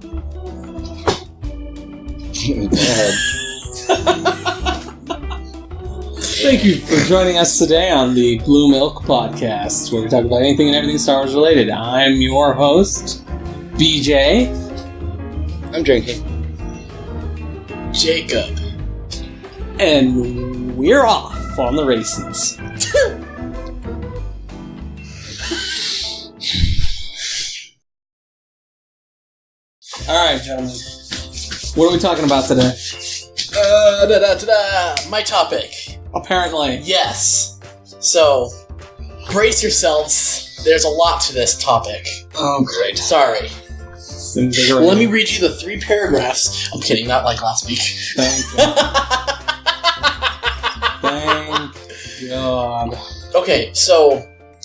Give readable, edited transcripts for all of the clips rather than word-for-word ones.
Go ahead. Thank you for joining us today on the BlueMilk podcast, where we talk about anything and everything Star Wars related. I'm your host, BJ. I'm drinking. Jacob. And we're off on the races. Alright, gentlemen. What are we talking about today? My topic. Apparently. Yes. So, brace yourselves. There's a lot to this topic. Oh, great. Sorry. Let me read you the 3 paragraphs. I'm kidding, not like last week. Thank God. Thank God. Okay, so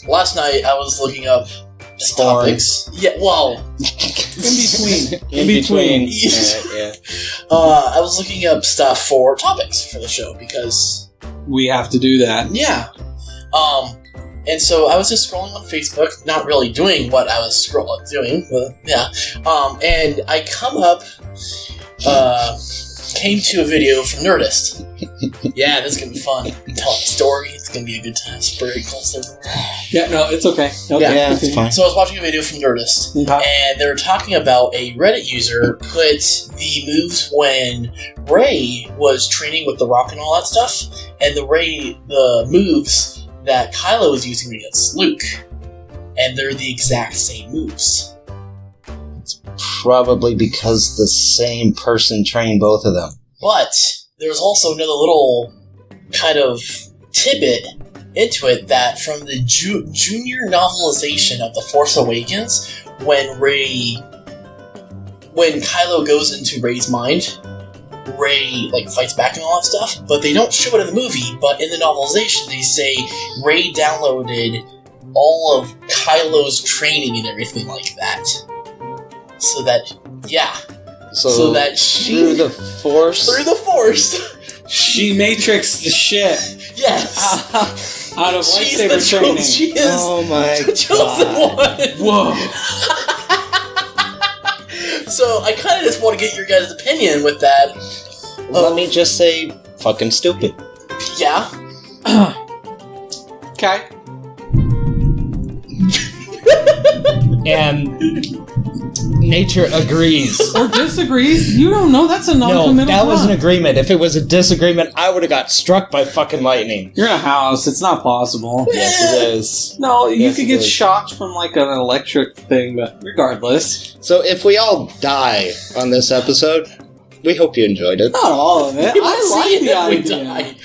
last night I was looking up just topics. Yeah, well, in between. Yeah. I was looking up stuff for topics for the show because we have to do that. Yeah. And so I was just scrolling on Facebook, not really doing what I was doing, but yeah. And I came to a video from Nerdist. Yeah, this is gonna be fun. I'm telling a story. It's gonna be a good time. It's very close everywhere. Yeah, no, it's okay. Yeah, it's fine. So I was watching a video from Nerdist, and they were talking about a Reddit user put the moves when Rey was training with the Rock and all that stuff, and the moves that Kylo was using against Luke, and they're the exact same moves. It's probably because the same person trained both of them. But there's also another little kind of tidbit into it that from the junior novelization of The Force Awakens, when Kylo goes into Rey's mind, Rey fights back and all that stuff, but they don't show it in the movie. But in the novelization, they say Rey downloaded all of Kylo's training and everything like that. So that, yeah. So that she through the Force, she matrixed the shit. Yes. Out of lightsaber training. She is the chosen one. Whoa. So I kind of just want to get your guys' opinion with that. Let me just say, fucking stupid. Yeah. Okay. And nature agrees. Or disagrees. You don't know. That's a non-committal No, that was an plot. agreement. If it was a disagreement, I would have got struck by fucking lightning. You're in a house. It's not possible. Yes, it is. No, you Yes, could it get is. shocked from an electric thing, but regardless. So if we all die on this episode, we hope you enjoyed it. Not all of it. I like the idea. Die.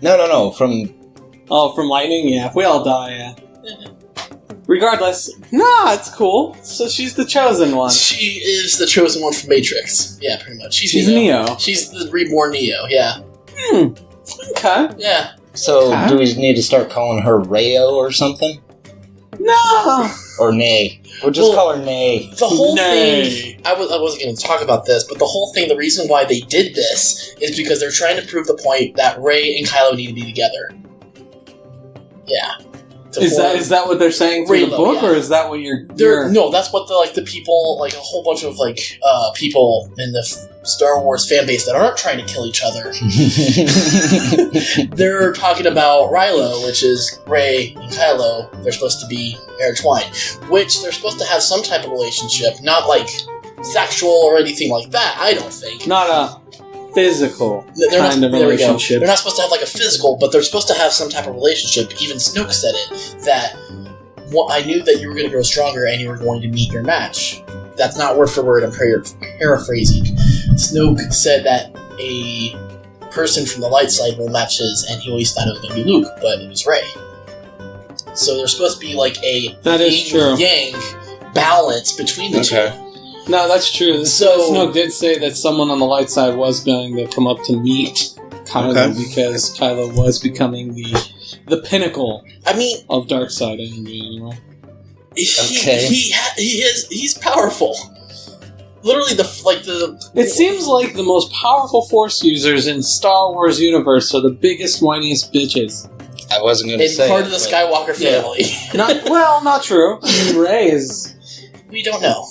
No. From From lightning? Yeah. If we all die, yeah. Regardless. Nah, it's cool. So she's the chosen one. She is the chosen one from Matrix. Yeah, pretty much. She's Neo. She's the reborn Neo, yeah. Okay. Yeah. so, Okay. do we need to start calling her Rayo or something? No. Or Nay? We'll just call her Nay. The whole Nay. thing, I wasn't going to talk about this, but the whole thing, the reason why they did this is because they're trying to prove the point that Rey and Kylo need to be together. Yeah. Is that what they're saying through the Reylo, book, yeah. or is that what you're... No, that's what the people, a whole bunch of people in the Star Wars fan base that aren't trying to kill each other. They're talking about Reylo, which is Rey and Kylo. They're supposed to be intertwined, which they're supposed to have some type of relationship, not sexual or anything like that. I don't think. Not a physical They're kind of there we go. relationship. They're not supposed to have a physical, but they're supposed to have some type of relationship. Even Snoke said it, that I knew that you were going to grow stronger and you were going to meet your match. That's not word for word, I'm paraphrasing. Snoke said that a person from the light side will match his, and he always thought it was going to be Luke, but it was Rey. So there's supposed to be a That is true. yin-yang balance between the two. No, that's true. So- Snoke did say that someone on the light side was going to come up to meet Kylo because Kylo was becoming the pinnacle of dark side energy. Anyway, he's powerful. Literally, it seems like the most powerful Force users in Star Wars universe are the biggest, whiniest bitches. I wasn't going to it's say part it, of the but- Skywalker family. Not true. I mean, Rey is. We don't know.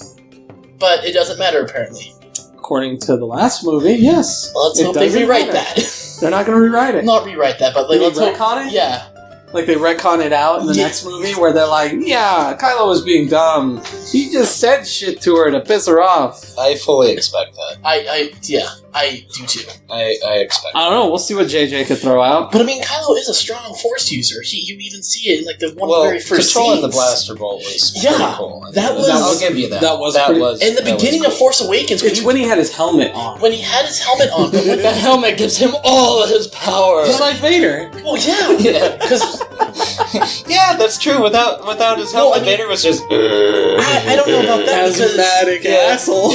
But it doesn't matter, apparently. According to the last movie, yes. Let's it hope they doesn't rewrite matter. that. They're not going to rewrite it. Not rewrite that, but like, They let's hope... retcon it? Yeah. Like they retcon it out in the next movie where they're like, yeah, Kylo was being dumb. He just said shit to her to piss her off. I fully expect that. I do too. I expect I don't know. We'll see what JJ could throw out. But I mean, Kylo is a strong Force user. You even see it in like the Well, very first controlling scenes. the blaster bolt was Yeah, pretty cool. that was- I'll give you that. That was pretty- In the beginning of Force Awakens, It's when he had his helmet on. when he had his helmet on, but when The helmet gives him all of his power. Just like Vader. well, yeah, Yeah. because Yeah, that's true. Without his helmet, Well, I mean- Vader was just. I don't know about that because Asthmatic Yeah. asshole.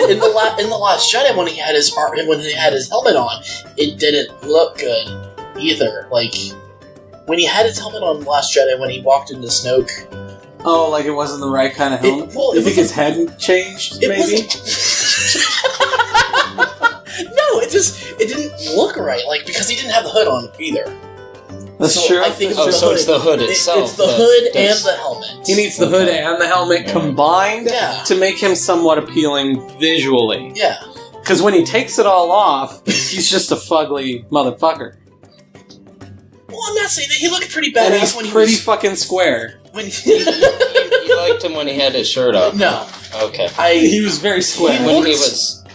in the Last Jedi when he had his helmet on, it didn't look good either. Like when he had his helmet on in the Last Jedi when he walked into Snoke, Oh, like it wasn't the right kind of helmet? You think his head changed, it maybe? No, it didn't look right. Like because he didn't have the hood on either. That's So true. I think Oh, the so hood. it's the hood itself. It's the that hood and does- the helmet. He needs the hood and the helmet combined Yeah. to make him somewhat appealing visually. Yeah. Because when he takes it all off, he's just a fugly motherfucker. Well, I'm not saying that he looked pretty And badass he's when he pretty was fucking square. when he. You liked him when he had his shirt off. No, Okay. He was very square.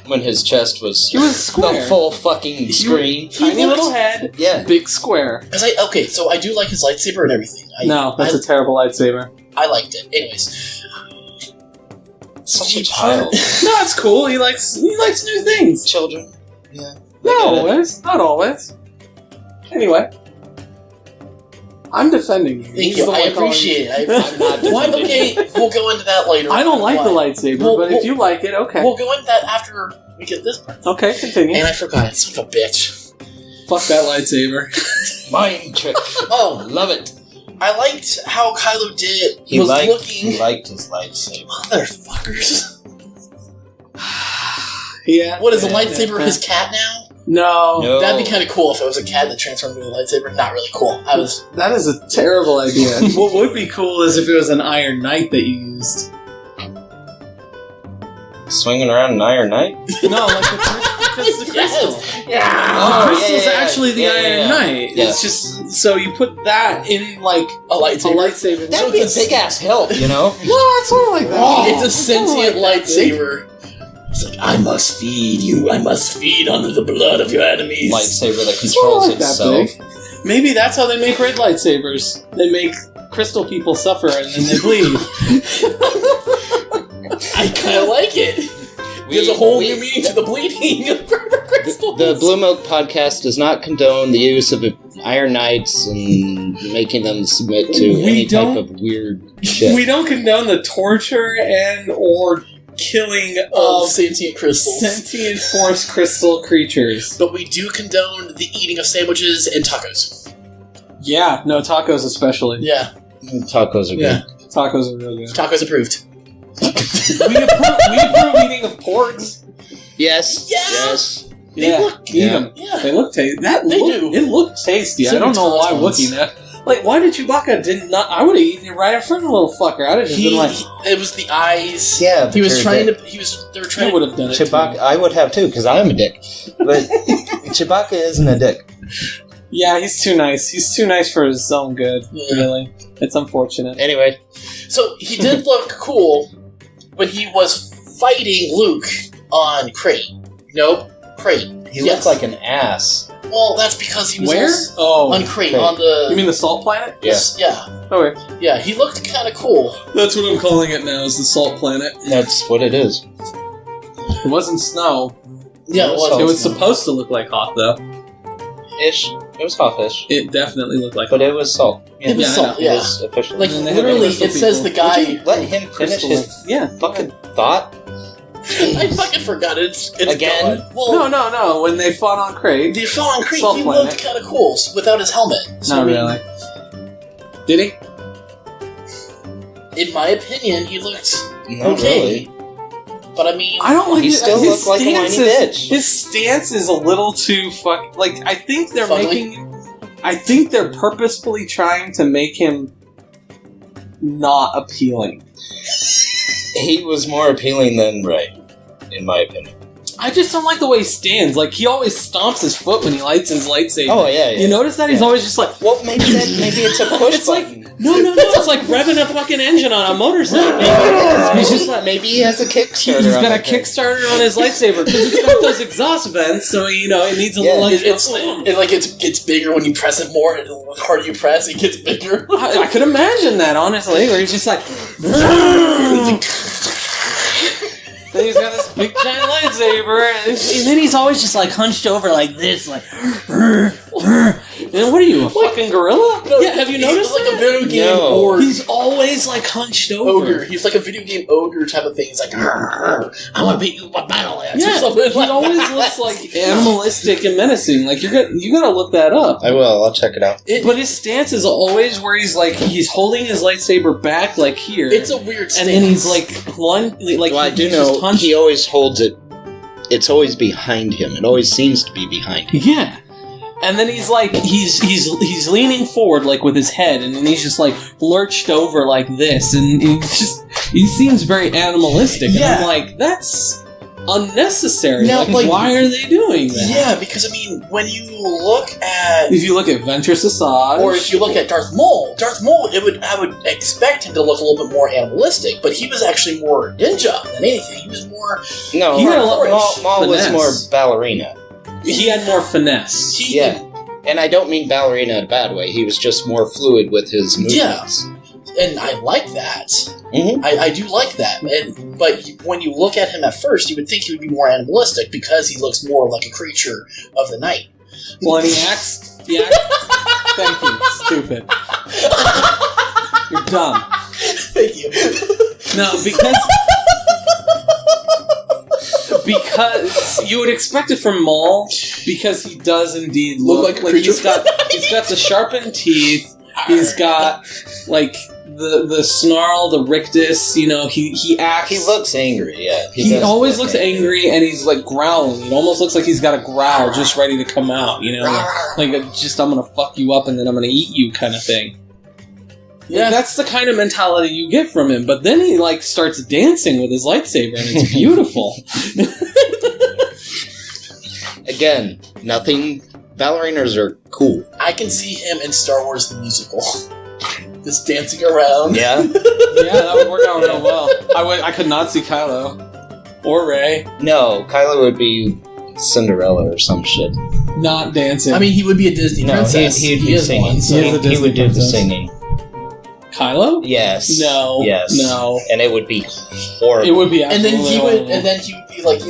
When his chest was He was square. the full fucking screen. Tiny little head, Yeah. big square. so I do like his lightsaber and everything. No, that's a terrible lightsaber. I liked it. Anyways, Such a child. No, it's cool. He likes new things. Children. Yeah. Not always. Not always. Anyway. I'm defending you. thank He's you. the I one calling- appreciate it. I'm not Why? defending Okay, we'll go into that later. I don't like the Why? lightsaber, Well, but if you like it, okay. We'll go into that after we get this part. Okay, continue. And I forgot it. Son of a bitch. Fuck that lightsaber. Mind trick. Oh, Love it. I liked how Kylo did. He was liked looking. his lightsaber. Motherfuckers. Yeah. What is a yeah, lightsaber? yeah. His cat now? No. No. That'd be kind of cool if it was a cat that transformed into a lightsaber. Not really cool. That is a terrible idea. What would be cool is if it was an Iron Knight that you used. Swinging around an Iron Knight? No, like because the crystal. Yes. The Yeah. crystal's actually the Iron Knight. Yeah. It's just so you put that in like A a lightsaber. lightsaber. That'd be a big ass help, you know? Well, it's sort of like that. It's a sentient Like that, dude. lightsaber. It's like, I must feed you. I must feed on the blood of your enemies. Lightsaber that It's controls not like that itself. big. Maybe that's how they make red lightsabers. They make crystal people suffer and then they bleed. I kind of like it. There's a whole new meaning to the bleeding of crystals. The BlueMilk podcast does not condone the use of Iron Knights and making them submit to We any type don't- of weird shit. We don't condone the torture and or killing of of sentient crystals. sentient force crystal creatures. But we do condone the eating of sandwiches and tacos. Yeah, no, tacos especially. Yeah, Tacos are yeah. good. Tacos are real good. Tacos approved. we approve eating of porks. Yes. Yeah. Yes. They Yeah, look- eat yeah. them. Yeah. They look tasty. They do. It looked tasty. I So don't do know why tauntauns. Wookiee that. Like, why did Chewbacca did not? I would have eaten it right in front of the little fucker. I'd have just been like, It was the eyes. Yeah, He was but trying you're to. They were I trying would to. have done it. Chewbacca, too. I would have too, because I'm a dick. But Chewbacca isn't a dick. Yeah, he's too nice. He's too nice for his own good. Yeah. Really, it's unfortunate. Anyway, So he did look cool, but he was fighting Luke on Crate. Nope, Crate. he looked like an ass. Well, that's because he was Where? also Oh, on Crate Crate. on the. you mean the salt planet? Yeah. Yeah, Okay, yeah. He looked kind of cool. that's what I'm calling it now. Is the salt planet? That's what it is. It wasn't snow. Yeah, it was. It was supposed to look like hot though. Ish. It was hot-ish. It definitely looked like But hot. it was salt. It was I salt. know. Yeah. It is official. Like And they have literally, crystal it says the people. guy. Would you let him finish Crystal- his yeah. fucking thought? I fucking forgot it. It's Again? gone. Well, No. When they fought on Crate, the Fallen Creek, Salt he planet. looked kind of cool without his helmet. So, not I mean, really. Did he? In my opinion, he looked Not okay. really. But I mean, I don't like He his, still his looked like a stance whiny is- bitch. His stance is a little too fuck. Like I think they're Fugly? making. I think they're purposefully trying to make him not appealing. He was more appealing than Rey, in my opinion. I just don't like the way he stands. Like, he always stomps his foot when he lights his lightsaber. Oh, yeah. You notice that? He's always just like... Well, maybe it's a push It's button. like... No, it's like revving a fucking engine on a motorcycle. He's just like, maybe he has a Kickstarter. He's got a Kickstarter on his lightsaber because it's got those exhaust vents, so it needs a little slam. It gets bigger when you press it more, and the harder you press, it gets bigger. I could imagine that, honestly, where he's just like... Then he's got this big giant lightsaber, and then he's always just like hunched over like this, like. And what are you, a fucking gorilla? No, yeah, have you noticed? He's like a video game ogre. He's always like hunched over. Ogre. He's like a video game ogre type of thing. He's like, I want to beat you with my battle axe. Yeah, he always looks like animalistic and menacing. Like you gotta look that up. I will. I'll check it out. But his stance is always where he's holding his lightsaber back like here. It's a weird stance. And then he's like Well, I do know he always holds it. It's always behind him. It always seems to be behind him. Yeah. And then he's like, he's leaning forward like with his head, and then he's just like lurched over like this, and he seems very animalistic. Yeah. And I'm like, that's unnecessary. Now, like, why are they doing that? Yeah, because I mean, when you look at if you look at Ventress Assad, or if you look at Darth Maul, I would expect him to look a little bit more animalistic, but he was actually more ninja than anything. He was more Maul was more ballerina. He had more finesse. And I don't mean ballerina in a bad way. He was just more fluid with his movements. Yeah, and I like that. Mm-hmm. I do like that. But when you look at him at first, you would think he would be more animalistic because he looks more like a creature of the night. Well, and he acts... Thank you. Stupid. You're dumb. Thank you. No, because you would expect it from Maul, because he does indeed look like a creature. He's got the sharpened teeth. He's got like the snarl, the rictus. He acts. He looks angry. Yeah, he always looks angry, and he's like growling. It almost looks like he's got a growl just ready to come out. Like I'm gonna fuck you up and then I'm gonna eat you kind of thing. Yeah, that's the kind of mentality you get from him. But then he like starts dancing with his lightsaber, and it's beautiful. Again, nothing. Ballerinas are cool. I can see him in Star Wars the musical, just dancing around. Yeah, that would work out real well. I could not see Kylo or Rey. No, Kylo would be Cinderella or some shit. Not dancing. I mean, he would be a Disney princess. He'd be singing. He would do the singing. Kylo? Yes. No. Yes. No. And it would be horrible. It would be and then he would be like,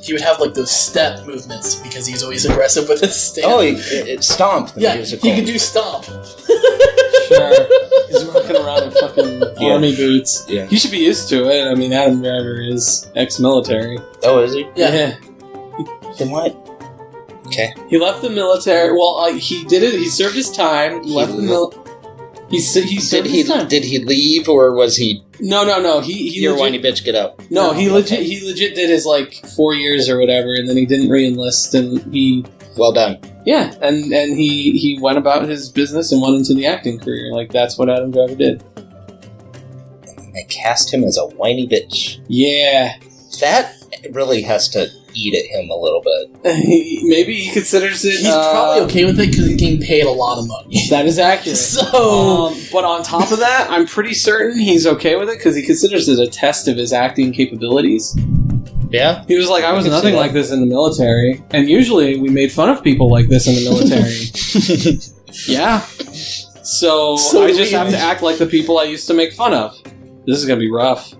he would have like those step movements because he's always aggressive with his stance. Oh, it's stomp. Yeah, he could do stomp. Sure. He's walking around in fucking army boots. Yeah. He should be used to it. I mean, Adam Driver is ex-military. Oh, is he? Yeah. Then what? Okay. He left the military. Well, he did it. He served his time. Left the military. He served his time. Did he leave, or was he... No. He You're a whiny bitch, get out. No, he legit did his, 4 years or whatever, and then he didn't re-enlist, and he... Well done. Yeah, and he went about his business and went into the acting career. Like, that's what Adam Driver did. They cast him as a whiny bitch. Yeah. That really has to eat at him a little bit. Maybe he considers it... He's probably okay with it because he's getting paid a lot of money. That is accurate. So... but on top of that, I'm pretty certain he's okay with it because he considers it a test of his acting capabilities. Yeah? He was like, I was nothing like this in the military, and usually we made fun of people like this in the military. Yeah. So I just have to act like the people I used to make fun of. This is going to be rough.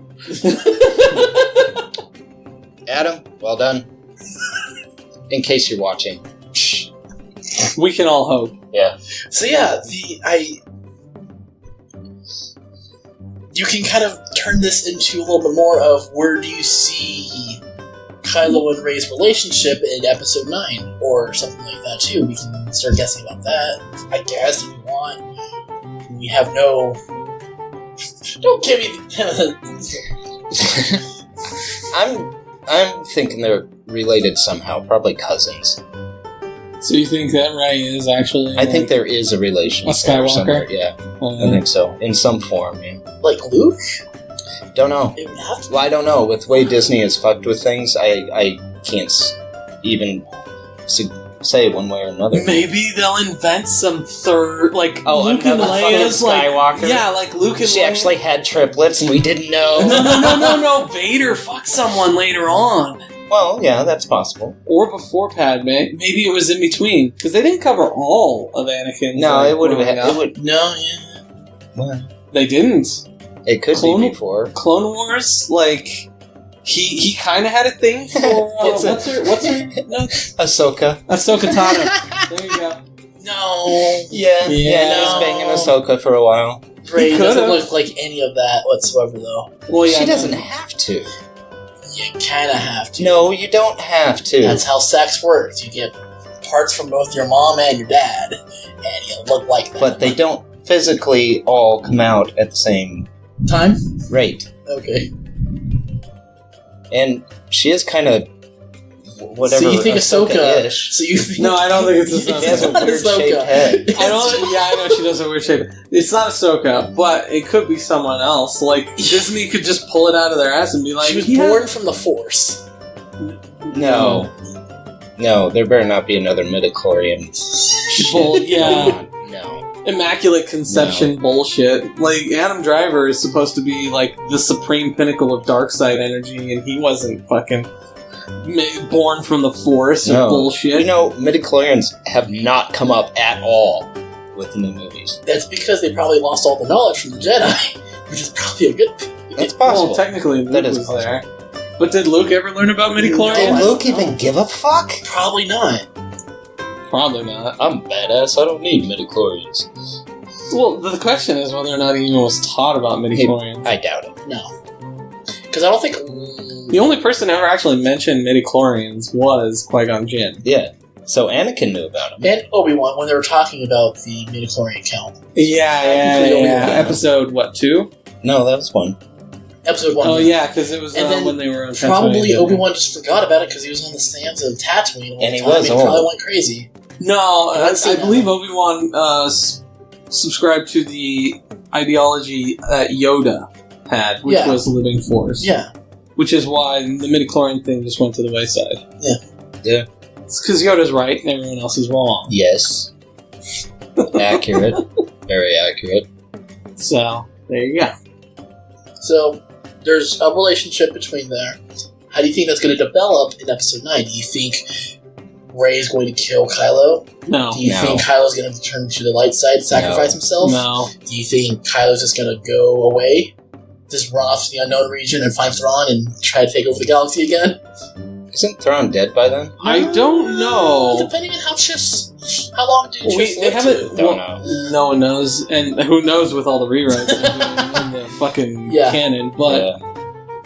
Adam, well done. In case you're watching. We can all hope. Yeah. So yeah, you can kind of turn this into a little bit more of where do you see Kylo and Rey's relationship in Episode 9 or something like that too. We can start guessing about that, I guess, if you want. We have no... Don't give me I'm thinking they're related somehow, probably cousins. So you think that Rey is actually... I think there is a relation. A Skywalker? Yeah, I think so. In some form, yeah. Like Luke? Don't know. It would have to. Well, I don't know. With the way Disney has fucked with things, I can't even say one way or another. Maybe they'll invent some third, like Luke and another Leia's fucking Skywalker. Yeah, like Luke and She Leia. actually had triplets and we didn't know. No. Vader fucked someone later on. Well, yeah, that's possible. Or before Padme. Maybe it was in between. Because they didn't cover all of Anakin. No, it would have been. It would. No, yeah. Well, They didn't. it could be before. Clone Wars, like... He kind of had a thing for... what's her... No, Ahsoka. Ahsoka Tano. There you go. No. Yeah, he was banging Ahsoka for a while. Rey doesn't look like any of that whatsoever, though. Well, yeah, she doesn't have to. You kind of have to. No, you don't have to. That's how sex works. You get parts from both your mom and your dad, and you look like them. But they don't physically all come out at the same time? rate. Okay. And she is kind of whatever. So you think Ahsoka? Ahsoka-ish. So you think? No, I don't think it's Ahsoka. She has a weird shaped head. I know she does a weird shape. It's not Ahsoka, but it could be someone else. Like, Disney could just pull it out of their ass and be like... She was born from the Force. No, there better not be another midichlorian. Yeah. No. Immaculate conception bullshit. Like, Adam Driver is supposed to be, like, the supreme pinnacle of dark side energy, and he wasn't fucking born from the Force or bullshit. You know, midichlorians have not come up at all with the new movies. That's because they probably lost all the knowledge from the Jedi, which is probably a good thing. That's possible. Well, technically, Luke That is was possible. there. But did Luke ever learn about midichlorians? Did Luke even give a fuck? Probably not. Probably not. I'm badass. I don't need midichlorians. Well, the question is whether or not he even was taught about midichlorians. I doubt it. No. Because I don't think... The only person ever actually mentioned midichlorians was Qui-Gon Jinn. Yeah. So Anakin knew about him. And Obi-Wan, when they were talking about the midichlorian count. Yeah. Episode, 2? No, that was one. Episode 1. Oh, yeah, because it was then when they were on probably Tatooine, Obi-Wan just forgot about it because he was on the sands of Tatooine all And the he time, was and he probably old. went crazy. No, I that. believe Obi-Wan subscribed to the ideology that Yoda had, which was the living force. Yeah. Which is why the midichlorian thing just went to the wayside. Yeah. It's because Yoda's right and everyone else is wrong. Yes. Accurate. Very accurate. So, there you go. So, there's a relationship between there. How do you think that's going to develop in Episode 9? Do you think Rey is going to kill Kylo? No. Do you think Kylo's going to turn to the light side, sacrifice himself? No. Do you think Kylo's just going to go away? Just run off to the unknown region and find Thrawn and try to take over the galaxy again? Isn't Thrawn dead by then? I don't know. Depending on how long do you They haven't. Don't know. No one knows, and who knows with all the rewrites they're doing in the fucking canon. But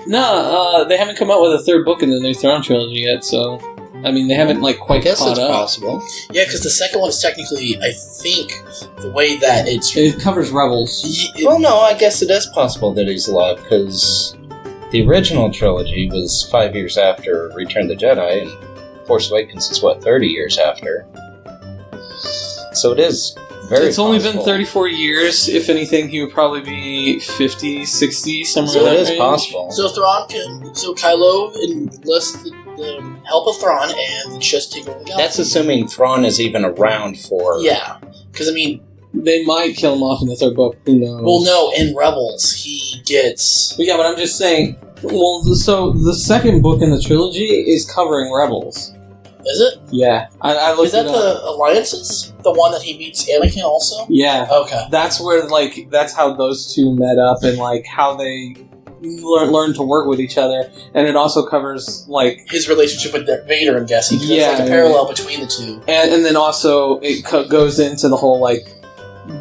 no, they haven't come out with a third book in the new Throne trilogy yet. So, I mean, they haven't quite I guess caught it's up. possible. Yeah, because the second one is technically, I think, the way that It covers Rebels. Well, no, I guess it is possible that he's alive, because the original trilogy was 5 years after Return of the Jedi, and Force Awakens is, 30 years after? So it is very It's only possible. been 34 years. If anything, he would probably be 50, 60, somewhere So in it that is range. possible. So Kylo enlists the help of Thrawn and just take over the galaxy. That's assuming Thrawn is even around for... Yeah, because I mean... They might kill him off in the third book. Who knows? Well, no, in Rebels, he gets... But yeah, but I'm just saying... Well, so the second book in the trilogy is covering Rebels. Is it? Yeah. I looked Is that it up. the Alliances? The one that he meets Anakin also? Yeah. Okay. That's where, that's how those two met up and, how they learn to work with each other. And it also covers, his relationship with Vader, I'm guessing. 'Cause Yeah, it's a parallel between the two. and then also it goes into the whole,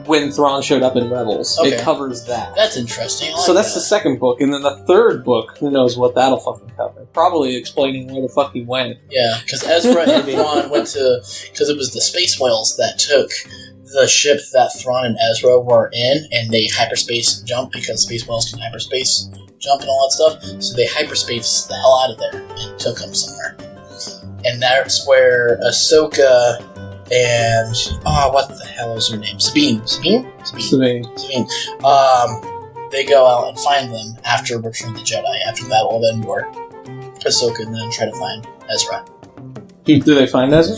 when Thrawn showed up in Rebels. Okay. It covers that. That's interesting. I like So that's that. the second book, and then the third book, who knows what that'll fucking cover. Probably explaining where the fuck he went. Yeah, because Ezra and Thrawn went to... Because it was the space whales that took the ship that Thrawn and Ezra were in, and they hyperspace jumped, because space whales can hyperspace jump and all that stuff. So they hyperspaced the hell out of there and took them somewhere. And that's where Ahsoka and... what the hell is her name? Sabine. they go out and find them after Return of the Jedi, after the Battle of Endor. Ahsoka and then try to find Ezra. Do they find Ezra?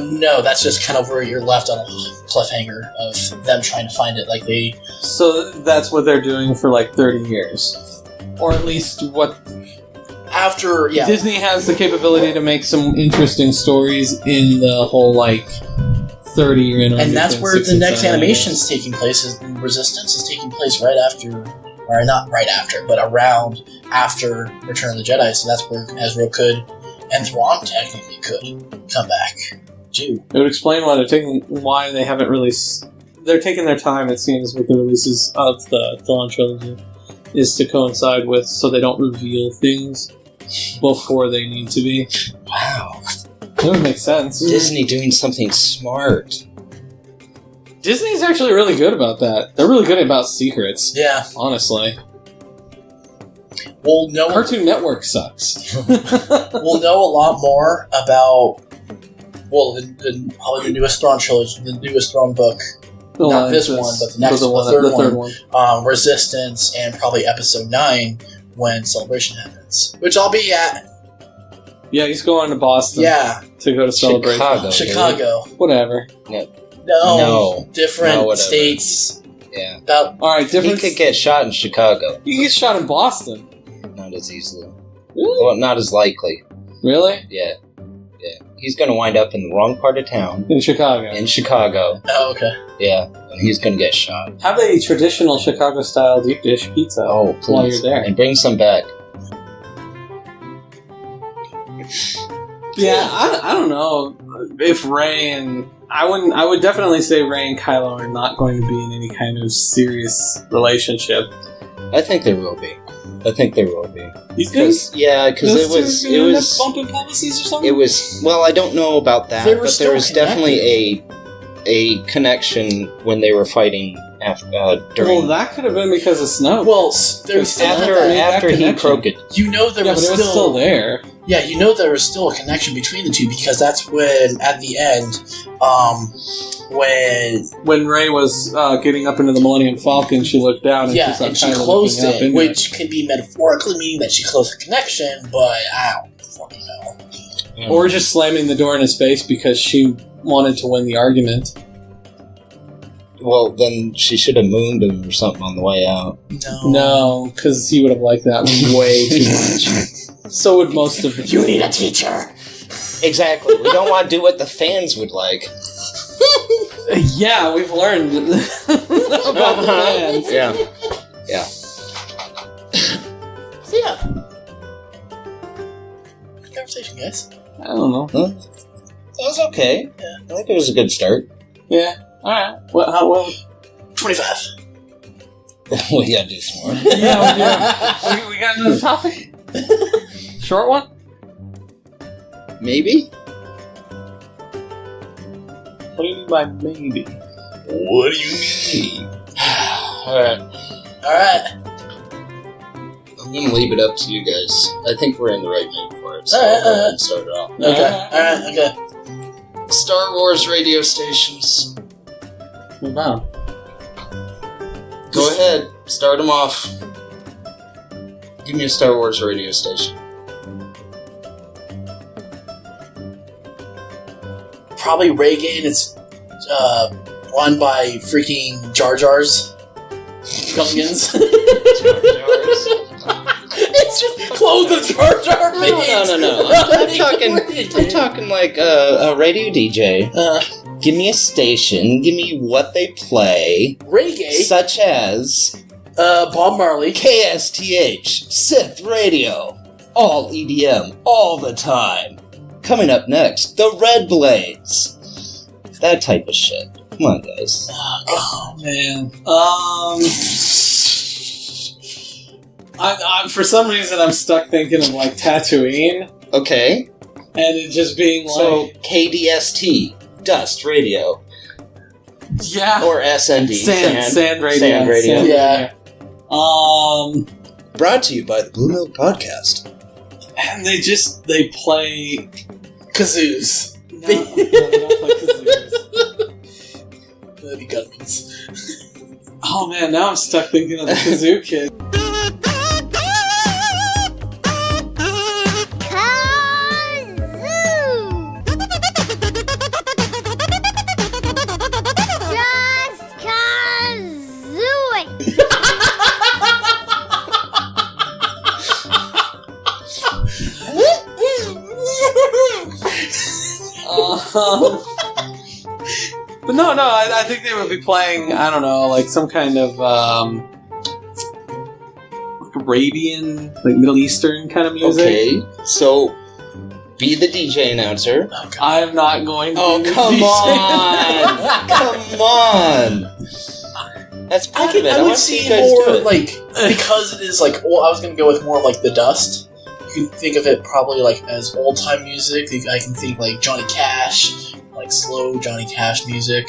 No, that's just kind of where you're left on a cliffhanger of them trying to find it. Like they. So that's what they're doing for like 30 years, or at least what. After Disney has the capability to make some interesting stories in the whole like 30-year anniversary. And that's where the next animation is taking place. Is Resistance is taking place right after, or not right after, but around after Return of the Jedi. So that's where Ezra could, and Thrawn technically could come back too. It would explain why they haven't released. They're taking their time, it seems, with the releases of the Thrawn trilogy, is to coincide with so they don't reveal things before they need to be. Wow. That would make sense. Disney doing something smart. Disney's actually really good about that. They're really good about secrets. Yeah. Honestly. We'll know. Cartoon Network sucks. We'll know a lot more about. Well, probably the newest Thrawn trilogy, the newest Thrawn book. Not this one, but the next one, the third one. Resistance, and probably Episode 9 when Celebration happens. Which I'll be at. Yeah, he's going to Boston. Yeah. To go to Celebration. Chicago. Whatever. No. Different states. Yeah. Alright, different. He could get shot in Chicago. He gets shot in Boston. Not as easily. Really? Well, not as likely. Really? Yeah. He's going to wind up in the wrong part of town. In Chicago. Oh, okay. Yeah, and he's going to get shot. Have a traditional Chicago-style deep dish pizza while you're there. And bring some back. Yeah, I don't know if Rey and... I would definitely say Rey and Kylo are not going to be in any kind of serious relationship. I think there will be. You think? Yeah, because it was bumping policies or something. It was I don't know about that, but there was definitely a connection when they were fighting during. Well, that could have been because of Snow. Well, there still after he croaked it. You know there was still there. Yeah, you know there was still a connection between the two because that's when at the end, when Rey was getting up into the Millennium Falcon, she looked down and she closed it, which can be metaphorically meaning that she closed the connection, but I don't fucking know. Mm. Or just slamming the door in his face because she wanted to win the argument. Well, then she should have mooned him or something on the way out. No, because he would have liked that one way too much. So would most of the You need a teacher! Exactly. We don't want to do what the fans would like. Yeah, we've learned about the fans. Yeah. So yeah. Good conversation, guys. I don't know. Huh? That was okay. Yeah. I think it was a good start. Yeah. Alright. Well, 25. We gotta do some more. Yeah, we got another topic? Short one? Maybe? What do you mean by maybe? What do you mean? Alright. I'm gonna leave it up to you guys. I think we're in the right mood for it, so I'll go ahead and start it off. Okay. Star Wars radio stations. Move on. Go ahead, start them off. Give me a Star Wars radio station. Probably Reagan. It's run by freaking Jar Jar's Gungans. It's just clothes of Jar Jar. No. I'm talking like a radio DJ. Give me a station. Give me what they play. Reggae. Such as Bob Marley. KSTH, Sith Radio. All EDM, all the time. Coming up next, the Red Blades. That type of shit. Come on, guys. Oh, man. I for some reason, I'm stuck thinking of, like, Tatooine. Okay. And it just being like... So, KDST, Dust Radio. Yeah. Or SND. Sand Radio. Sand Radio. Yeah. Brought to you by the BlueMilk Podcast. And they play... Kazoos. No, they don't play kazoos. That'd be Gungans. Oh man, now I'm stuck thinking of the Kazoo Kid. But no, I think they would be playing, I don't know, like some kind of like Arabian, like Middle Eastern kind of music. Okay, so be the DJ announcer. I'm not going to be the come DJ. on! That's part of it. I would want see you guys more, do it. like, because it is, like, well, I was going to go with more like the dust. You can think of it probably, like, as old-time music. I can think, like, Johnny Cash, like, slow Johnny Cash music.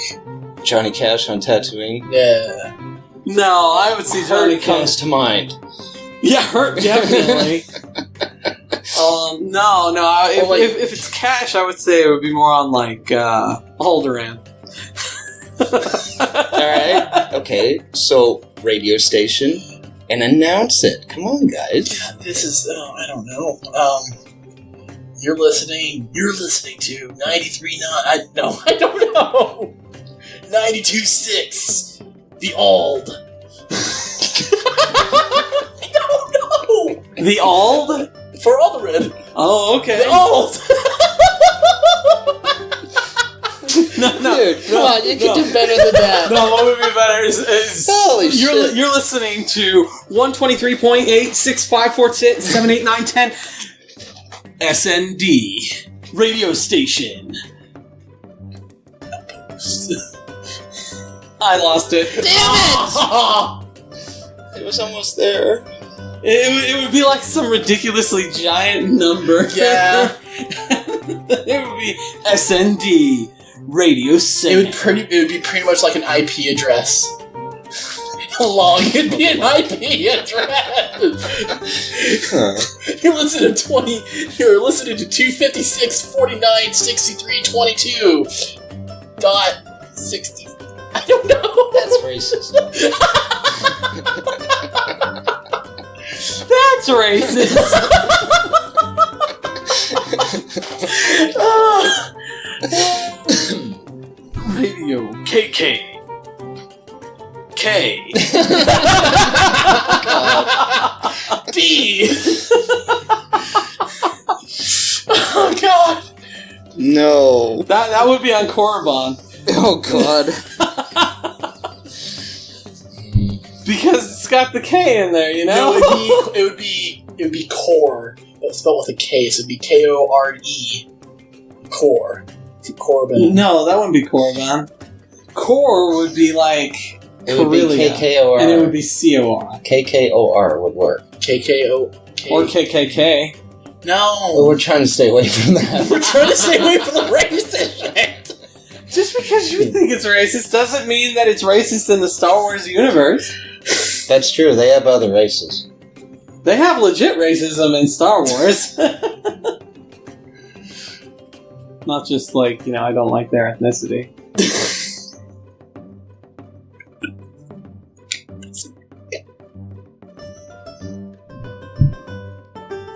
Johnny Cash on Tatooine. Yeah. No, I would see Johnny Hurt comes to mind. Yeah, Hurt, definitely. No, if it's Cash, I would say it would be more on, like, Alderaan. Alright, okay, so radio station and announce it. Come on, guys. God, this is, I don't know. You're listening to 93.9, I don't know. 92.6, the Ald. I don't know. The Ald? For Alderaan. Oh, okay. The Ald. No, Dude, come on, you can do better than that. No, what would be better is Holy shit. You're listening to 123.86546789110 SND radio station. I lost it. Damn it! It was almost there. It would be like some ridiculously giant number. Yeah. It would be SND radio station. It would be pretty much like an IP address. How long it'd be an IP address? You're listening to 256.49.63.22. .60. I don't know. That's racist. That's racist. Radio KK. K. D. Oh God. No. That would be on Korriban. Oh God. Because it's got the K in there, you know? No, it would be core, but spelled with a K, so it'd be KORE. Core. Korriban. No, that wouldn't be Korriban. Core would be like It would be Corellia, KKOR. and it would be COR. KKOR would work. KKO. Or KKK. No. But we're trying to stay away from that. We're trying to stay away from the racist shit. Just because you think it's racist doesn't mean that it's racist in the Star Wars universe. That's true. They have other races. They have legit racism in Star Wars. Not just like, I don't like their ethnicity.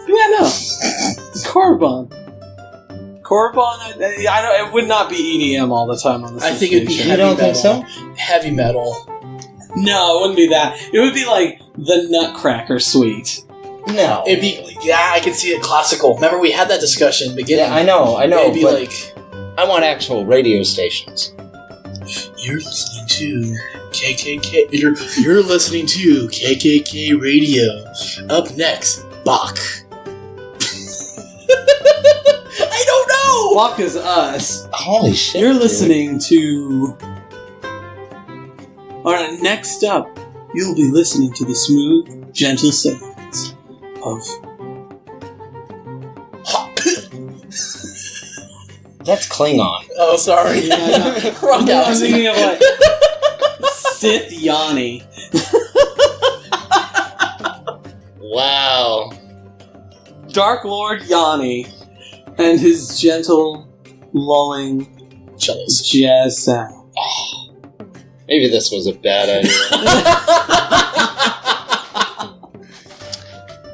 Yeah, no. Korriban. Korriban, I don't. It would not be EDM all the time on the I think it'd be station. heavy You don't think metal. so? Heavy metal. No, it wouldn't be that. It would be like the Nutcracker Suite. No. It'd be, I can see it classical. Remember we had that discussion in the beginning. Yeah, I know. It'd be but like, I want actual radio stations. you're listening to KKK. You're listening to KKK Radio. Up next, Bach. I don't know. Fuck is us. Holy shit. You're dude. listening to. Alright, next up, you'll be listening to the smooth, gentle sounds of. That's Klingon. Oh, sorry. Yeah, I know. Wrong I'm galaxy. thinking of like Sith Yanni. Wow. Dark Lord Yanni and his gentle, lulling Jealous. jazz sound. Maybe this was a bad idea.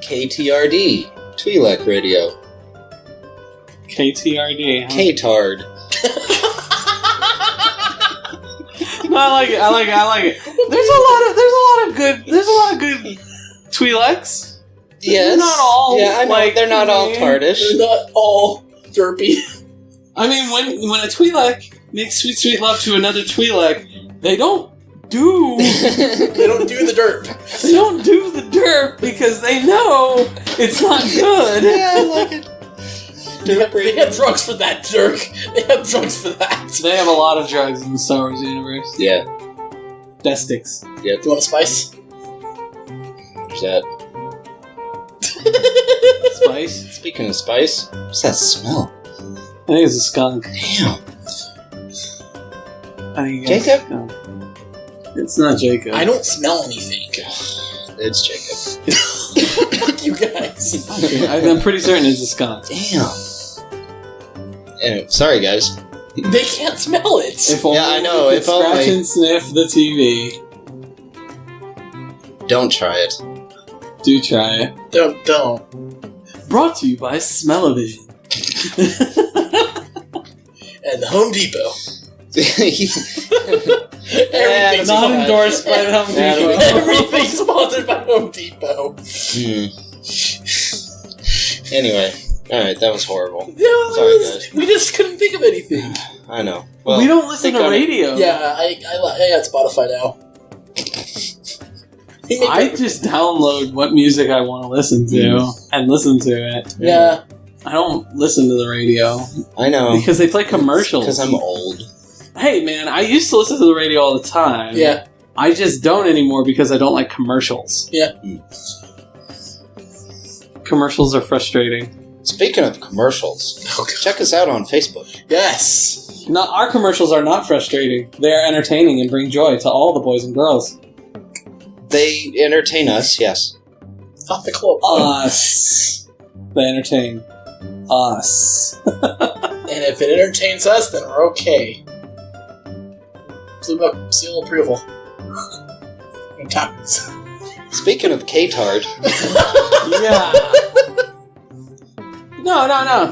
KTRD. Twi-lek radio. KTRD. Huh? KTRD. No, I like it. There's a lot of good Twi-leks. Yes. Not all. Yeah, I know. Like, they're not all tardish. They're not all derpy. I mean, when a Twi-lek makes sweet, sweet love to another Twi-lek, they don't do They don't do the derp. They don't do the derp because they know it's not good. Yeah, I like it. They have drugs for that, Dirk. They have drugs for that. They have a lot of drugs in the Star Wars universe. Yeah. Destics. Yep. Do you want a spice? What's that? Spice? Speaking of spice, what's that smell? I think it's a skunk. Damn. I think it's Jacob? a skunk. It's not Jacob. I don't smell anything. It's Jacob. Fuck you guys. I'm pretty certain it's a skunk. Damn. Anyway, sorry, guys. They can't smell it. If only I know, we if could scratch only. and sniff the TV. Don't try it. Do try it. Don't. Brought to you by Smell-O-Vision. And the Home Depot. Everything's Not sponsored. endorsed by the Home Depot. Everything's sponsored by Home Depot. Anyway, alright, that was horrible. No, Sorry, guys. we just couldn't think of anything. I know. Well, We don't listen think to on it. radio. Yeah, I got Spotify now. I just download what music I want to listen to and listen to it. Yeah. I don't listen to the radio I know. because they play commercials. Because I'm old. Hey, man, I used to listen to the radio all the time. Yeah. I just don't anymore because I don't like commercials. Yeah. Commercials are frustrating. Speaking of commercials, Oh, God. check us out on Facebook. Yes. No, our commercials are not frustrating. They are entertaining and bring joy to all the boys and girls. They entertain us, yes. Not the club. Us. They entertain us. And if it entertains us, then we're okay. BlueMilk seal approval. And topics. Speaking of KTRD, Yeah. No.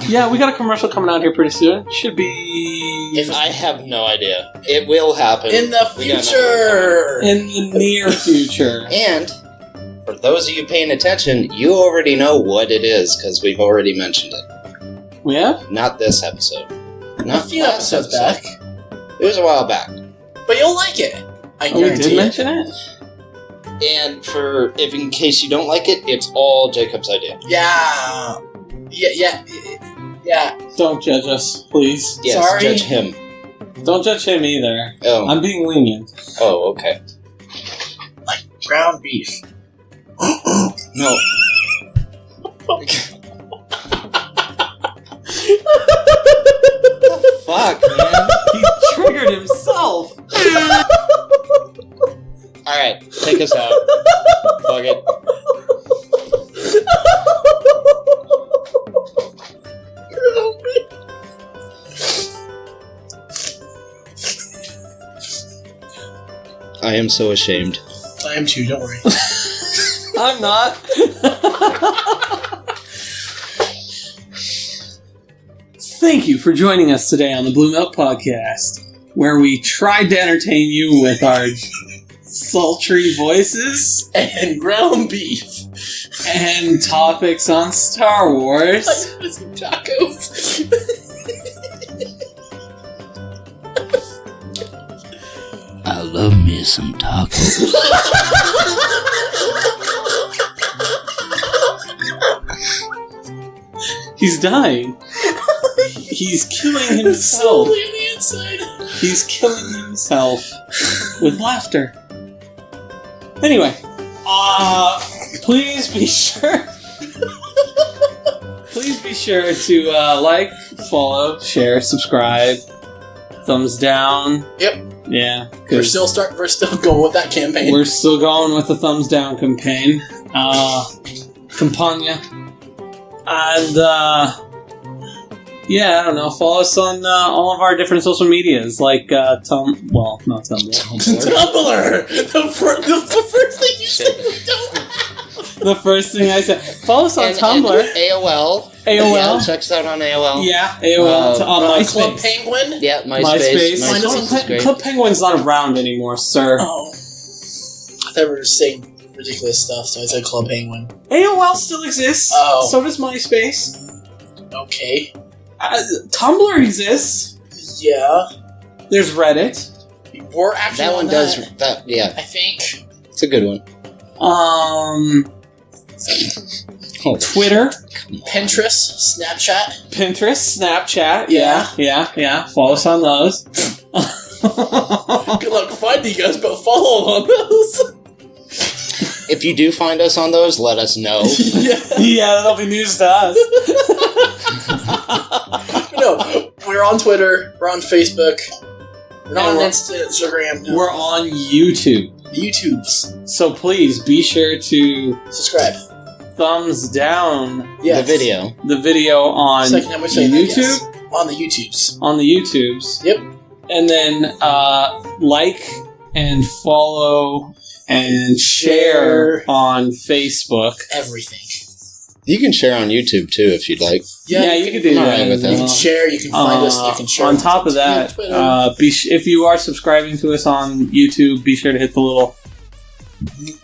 Yeah, we got a commercial coming out here pretty soon. Should be I have no idea. It will happen. In the We got future! in the near future. And for those of you paying attention, you already know what it is because we've already mentioned it. We have? Not this episode. A Not few last episodes episode. back. It was a while back. But you'll like it. I Oh, we guarantee did it. mention it? And if in case you don't like it, it's all Jacob's idea. Yeah. Yeah. Don't judge us, please. Yes, Sorry. judge him. Don't judge him either. Oh, I'm being lenient. okay. Ground beef. No. Fuck, man. He triggered himself. Alright, take us out. Fuck it. I am so ashamed. I am too, don't worry. I'm not. Thank you for joining us today on the BlueMilk Podcast, where we tried to entertain you with our sultry voices And ground beef. and topics on Star Wars. I want some tacos. I love me some tacos. He's dying. He's killing himself. Slowly on the inside. He's killing himself with laughter. Anyway, please be sure. Please be sure to like, follow, share, subscribe, thumbs down. Yep. Yeah, We're still going with that campaign. we're still going with the thumbs down campaign. Campagna. And Yeah, I don't know. Follow us on all of our different social medias, like not Tumblr. Tumblr! The first thing you said was don't have. The first thing I said. Follow us on Tumblr. And AOL. AOL. Yeah, check us out on AOL. Yeah, AOL. On MySpace. Club Penguin? Yeah, MySpace. MySpace is great. Club Penguin's not around anymore, sir. Oh. They were saying ridiculous stuff, so I said Club Penguin. AOL still exists. Oh. So does MySpace. Okay. Tumblr exists. Yeah. There's Reddit. We're actually That on one does that. Yeah, I think. it's a good one. Twitter, Pinterest, Pinterest, Snapchat. Yeah. Yeah. Follow us on those. Good luck finding us, but follow on those. If you do find us on those, let us know. Yeah, that'll be news to us. No, we're on Twitter. We're on Facebook. We're not on Instagram. No. We're on YouTube. YouTubes. So please be sure to Subscribe. thumbs down Yes. The video. on Second time we're saying that, YouTube. yes. On the YouTubes. On the YouTubes. Yep. And then like and follow and share on Facebook. Everything. You can share on YouTube too if you'd like. Yeah, you can do I'm that. alright with that. You can share. You can find us. You can share. On top of that, Twitter. if you are subscribing to us on YouTube, be sure to hit the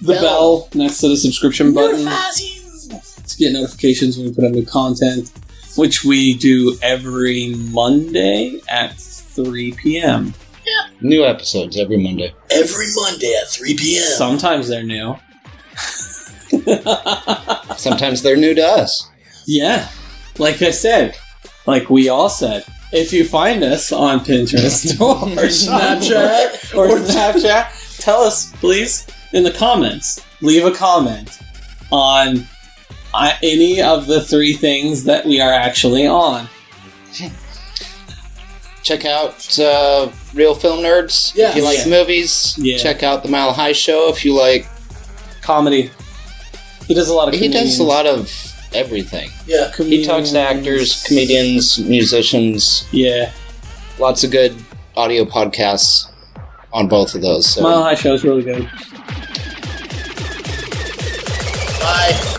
bell next to the subscription button to get notifications when we put up new content, which we do every Monday at 3 p.m. New episodes every Monday. Every Monday at 3 p.m. Sometimes they're new. Sometimes they're new to us. Yeah. Like I said, like we all said, if you find us on Pinterest or Snapchat or Snapchat, tell us, please, in the comments. Leave a comment on any of the 3 things that we are actually on. Check out Real Film Nerds if you like movies. Yeah. Check out The Mile High Show if you like comedy. He does a lot of He does a lot of everything. Yeah. He talks to actors, comedians, musicians. Yeah. Lots of good audio podcasts on both of those. So. Mile High Show is really good. Bye.